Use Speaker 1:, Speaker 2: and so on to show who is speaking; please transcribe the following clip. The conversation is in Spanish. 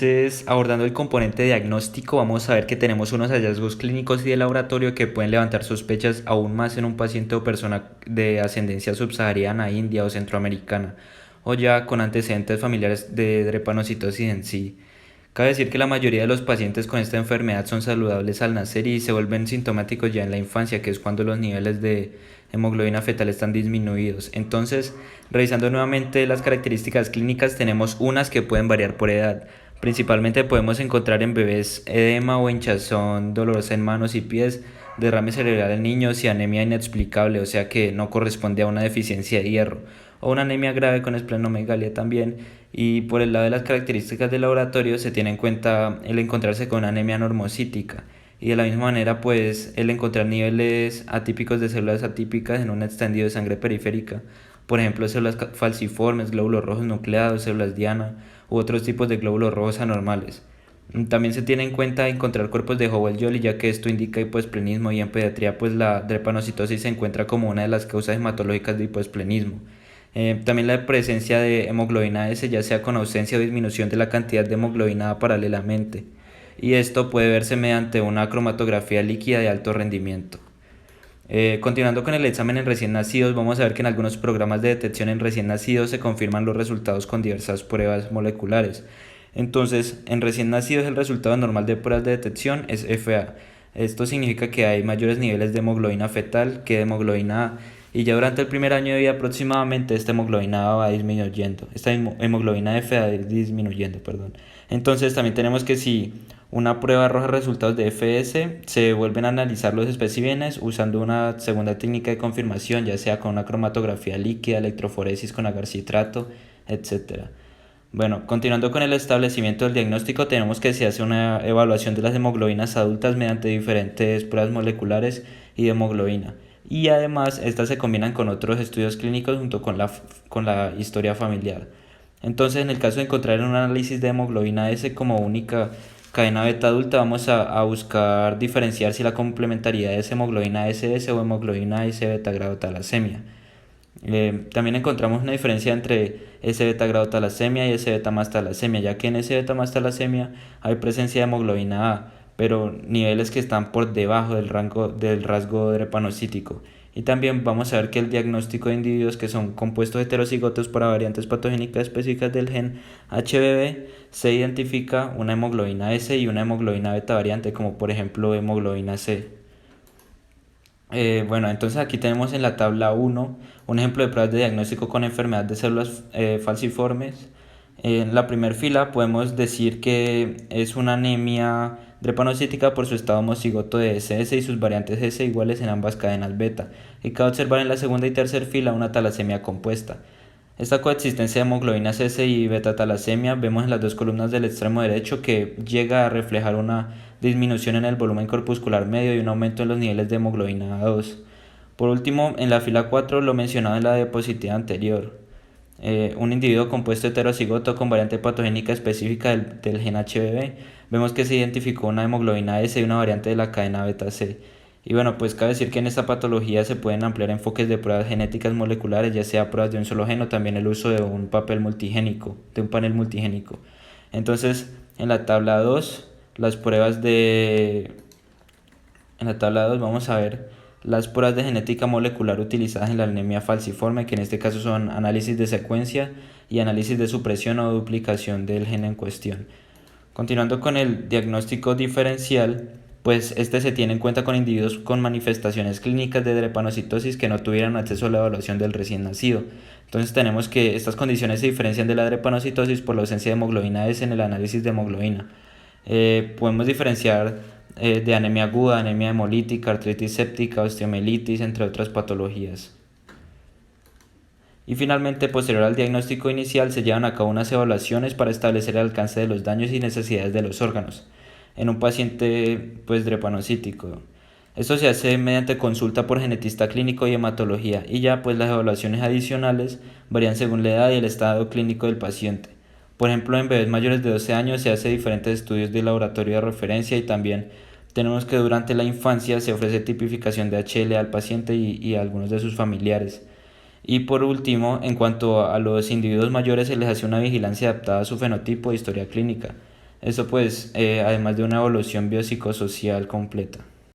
Speaker 1: Entonces, abordando el componente diagnóstico, vamos a ver que tenemos unos hallazgos clínicos y de laboratorio que pueden levantar sospechas aún más en un paciente o persona de ascendencia subsahariana, india o centroamericana, o ya con antecedentes familiares de drepanocitosis en sí. Cabe decir que la mayoría de los pacientes con esta enfermedad son saludables al nacer y se vuelven sintomáticos ya en la infancia, que es cuando los niveles de hemoglobina fetal están disminuidos. Entonces, revisando nuevamente las características clínicas, tenemos unas que pueden variar por edad. Principalmente podemos encontrar en bebés edema o hinchazón dolorosa en manos y pies, derrame cerebral en niños y anemia inexplicable, o sea que no corresponde a una deficiencia de hierro, o una anemia grave con esplenomegalia también. Y por el lado de las características del laboratorio se tiene en cuenta el encontrarse con anemia normocítica y de la misma manera pues el encontrar niveles atípicos de células atípicas en un extendido de sangre periférica, por ejemplo células falciformes, glóbulos rojos nucleados, células diana u otros tipos de glóbulos rojos anormales. También se tiene en cuenta encontrar cuerpos de Howell-Jolly, ya que esto indica hipoesplenismo, y en pediatría pues la drepanocitosis se encuentra como una de las causas hematológicas de hipoesplenismo. También la presencia de hemoglobina S, ya sea con ausencia o disminución de la cantidad de hemoglobina A paralelamente, y esto puede verse mediante una cromatografía líquida de alto rendimiento. Continuando con el examen en recién nacidos, vamos a ver que en algunos programas de detección en recién nacidos se confirman los resultados con diversas pruebas moleculares. Entonces, en recién nacidos el resultado normal de pruebas de detección es FA. Esto significa que hay mayores niveles de hemoglobina fetal que de hemoglobina A, y ya durante el primer año de vida aproximadamente esta hemoglobina A va disminuyendo, esta hemoglobina F va disminuyendo, perdón. Entonces también tenemos que si una prueba arroja resultados de FS, se vuelven a analizar los especímenes usando una segunda técnica de confirmación, ya sea con una cromatografía líquida, electroforesis con agarcitrato, etc. Bueno, continuando con el establecimiento del diagnóstico, tenemos que se hace una evaluación de las hemoglobinas adultas mediante diferentes pruebas moleculares y de hemoglobina. Y además, estas se combinan con otros estudios clínicos junto con la historia familiar. Entonces, en el caso de encontrar un análisis de hemoglobina S como única cadena beta adulta, vamos a buscar diferenciar si la complementariedad es hemoglobina SS o hemoglobina S beta grado talasemia. También encontramos una diferencia entre S-beta grado talasemia y S-beta más talasemia, ya que en S-beta más talasemia hay presencia de hemoglobina A, pero niveles que están por debajo del rango del rasgo drepanocítico. Y también vamos a ver que el diagnóstico de individuos que son compuestos heterocigotos para variantes patogénicas específicas del gen HBB se identifica una hemoglobina S y una hemoglobina beta variante, como por ejemplo hemoglobina C. Bueno, entonces aquí tenemos en la tabla 1 un ejemplo de pruebas de diagnóstico con enfermedad de células falciformes. En la primera fila podemos decir que es una anemia drepanocítica por su estado homocigoto de SS y sus variantes S iguales en ambas cadenas beta. Y cabe observar en la segunda y tercera fila una talasemia compuesta. Esta coexistencia de hemoglobinas S y beta-talasemia vemos en las dos columnas del extremo derecho que llega a reflejar una disminución en el volumen corpuscular medio y un aumento en los niveles de hemoglobina A2. Por último, en la fila 4, lo mencionado en la diapositiva anterior, un individuo compuesto heterocigoto con variante patogénica específica del gen HBV, vemos que se identificó una hemoglobina S y una variante de la cadena beta C. Y bueno, pues cabe decir que en esta patología se pueden ampliar enfoques de pruebas genéticas moleculares, ya sea pruebas de un solo gen o también el uso de un papel multigénico, de un panel multigénico. Entonces, en la tabla 2, las pruebas de en la tabla 2 vamos a ver las pruebas de genética molecular utilizadas en la anemia falciforme, que en este caso son análisis de secuencia y análisis de supresión o duplicación del gen en cuestión. Continuando con el diagnóstico diferencial, pues este se tiene en cuenta con individuos con manifestaciones clínicas de drepanocitosis que no tuvieran acceso a la evaluación del recién nacido. Entonces tenemos que estas condiciones se diferencian de la drepanocitosis por la ausencia de hemoglobina S en el análisis de hemoglobina. Podemos diferenciar de anemia aguda, anemia hemolítica, artritis séptica, osteomielitis, entre otras patologías. Y finalmente, posterior al diagnóstico inicial, se llevan a cabo unas evaluaciones para establecer el alcance de los daños y necesidades de los órganos en un paciente pues drepanocítico. Esto se hace mediante consulta por genetista clínico y hematología, y ya pues las evaluaciones adicionales varían según la edad y el estado clínico del paciente. Por ejemplo, en bebés mayores de 12 años se hace diferentes estudios de laboratorio de referencia, y también tenemos que durante la infancia se ofrece tipificación de HL al paciente y a algunos de sus familiares. Y por último, en cuanto a los individuos mayores, se les hace una vigilancia adaptada a su fenotipo e historia clínica. Eso pues, además de una evolución biopsicosocial completa.